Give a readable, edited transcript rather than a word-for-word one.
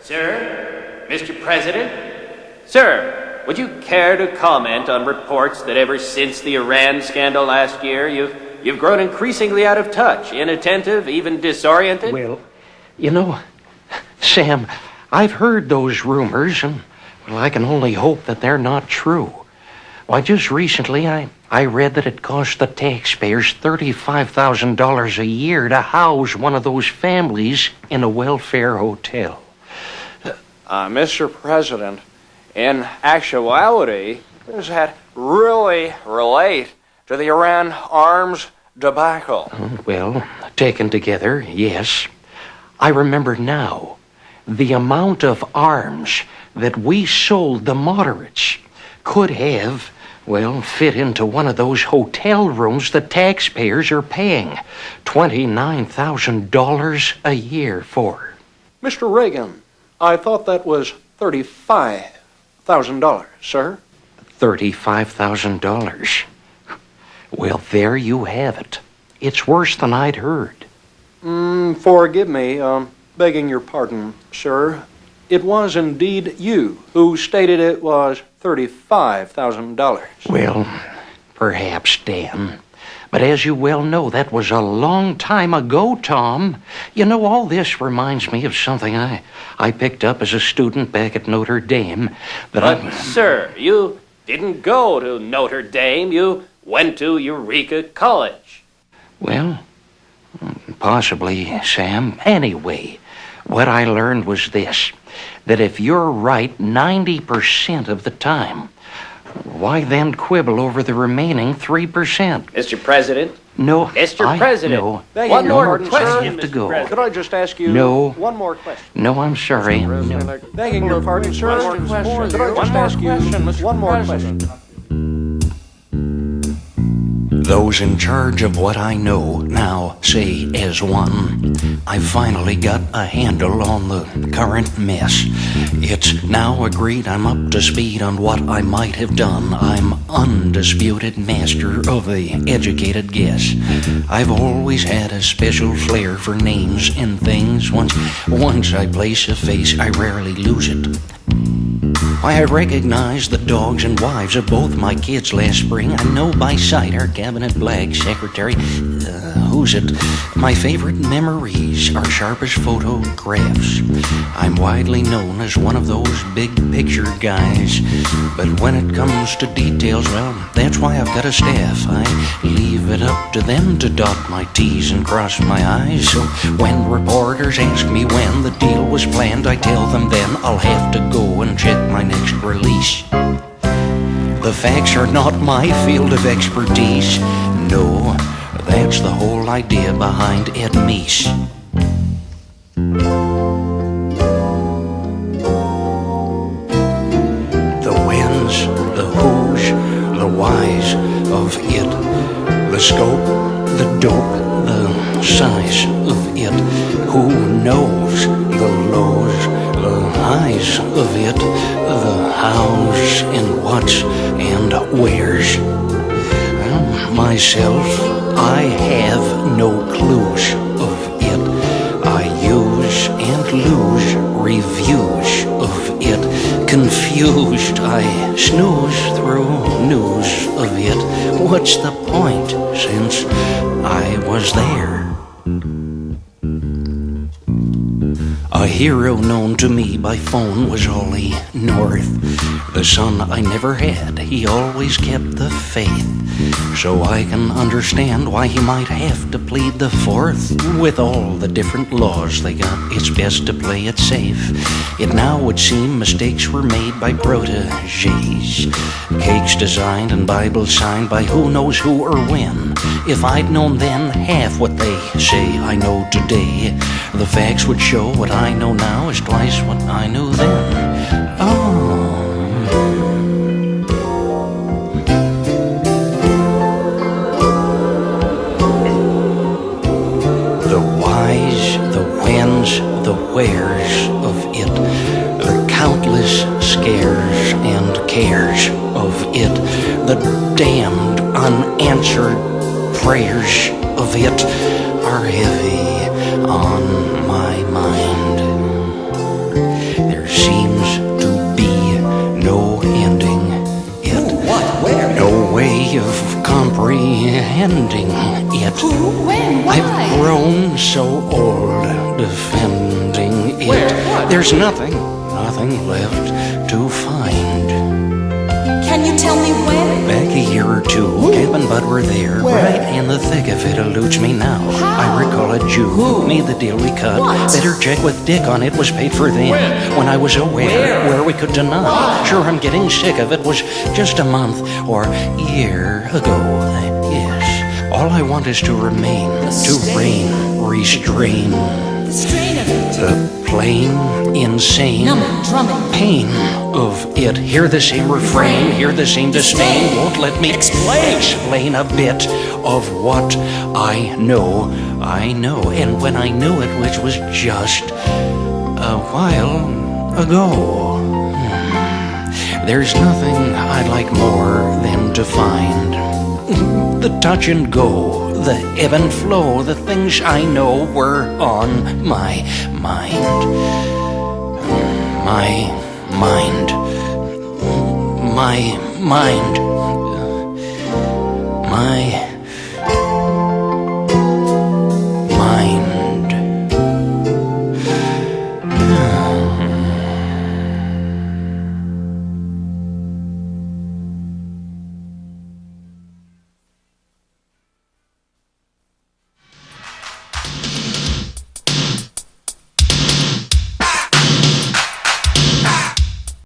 Sir, Mr. President, sir, would you care to comment on reports that ever since the Iran scandal last year, you've grown increasingly out of touch, inattentive, even disoriented? Well, you know, Sam, I've heard those rumors, and well, I can only hope that they're not true. Why, just recently I read that it cost the taxpayers $35,000 a year to house one of those families in a welfare hotel. Mr. President, in actuality, does that really relate to the Iran arms debacle? Well, taken together, yes. I remember now the amount of arms that we sold the moderates could have, well, fit into one of those hotel rooms the taxpayers are paying $29,000 a year for. Mr. Reagan, I thought that was $35,000, sir. $35,000. Well, there you have it. It's worse than I'd heard. Forgive me, begging your pardon, sir. It was indeed you who stated it was $35,000. Well, perhaps, Dan. But as you well know, that was a long time ago, Tom. You know, all this reminds me of something I picked up as a student back at Notre Dame. But sir, you didn't go to Notre Dame. You went to Eureka College. Well, possibly, Sam. Anyway, what I learned was this, that if you're right 90% of the time, why then quibble over the remaining 3%? Mr. President? No, Mr. President, no. One more question, I have to go. Could I just ask you one more question? No, I'm sorry. No. Begging your pardon, sir. Could I just ask you one more question? Those in charge of what I know now say as one, I've finally got a handle on the current mess. It's now agreed I'm up to speed on what I might have done. I'm undisputed master of the educated guess. I've always had a special flair for names and things. Once I place a face, I rarely lose it. I recognize the dogs and wives of both my kids last spring. I know by sight our cabinet black secretary. Who's it? My favorite memories are sharp as photographs. I'm widely known as one of those big picture guys. But when it comes to details, well, that's why I've got a staff. I leave it up to them to dot my T's and cross my I's. So when reporters ask me when the deal was planned, I tell them then I'll have to go and check my next release. The facts are not my field of expertise. No, that's the whole idea behind Ed Meese. The whens, the who's, the whys of it. The scope, the dope, the size of it. Who knows the lows, the highs of it, the hows and whats and wheres. Well, myself, I have no clues of it. I use and lose reviews of it. Confused, I snooze through news of it. What's the point, since I was there? A hero known to me by phone was Ollie North. The son I never had, he always kept the faith. So I can understand why he might have to plead the fourth. With all the different laws they got, it's best to play it safe. It now would seem mistakes were made by protégés. Cakes designed and Bibles signed by who knows who or when. If I'd known then half what they say I know today, the facts would show what I know now is twice what I knew then. Oh. The whys, the whens, the wheres of it, the countless scares and cares of it, the damned unanswered prayers of it are heavy on my mind. seems to be no ending it. What? Where? No way of comprehending it. Who? When? Why? I've grown so old defending it. Where? What? There's nothing left to find. Can you tell me when? Back a year or two, Cap and Bud were there. Where? Right in the thick of it, eludes me now. How? I recall a Jew Who? made the deal we cut. What? Better check with Dick on it, was paid for then. When I was aware where we could deny. Why? Sure, I'm getting sick of it, was just a month or year ago. Yes, all I want is to remain, to reign, restrain. The strain of it. The plain, insane Numbing, drumming. pain of it. Hear the same refrain, hear the same disdain. Won't let me explain a bit of what I know. And when I knew it, which was just a while ago. There's nothing I'd like more than to find the touch and go, the ebb and flow, the things I know were on my mind. My mind. My mind. My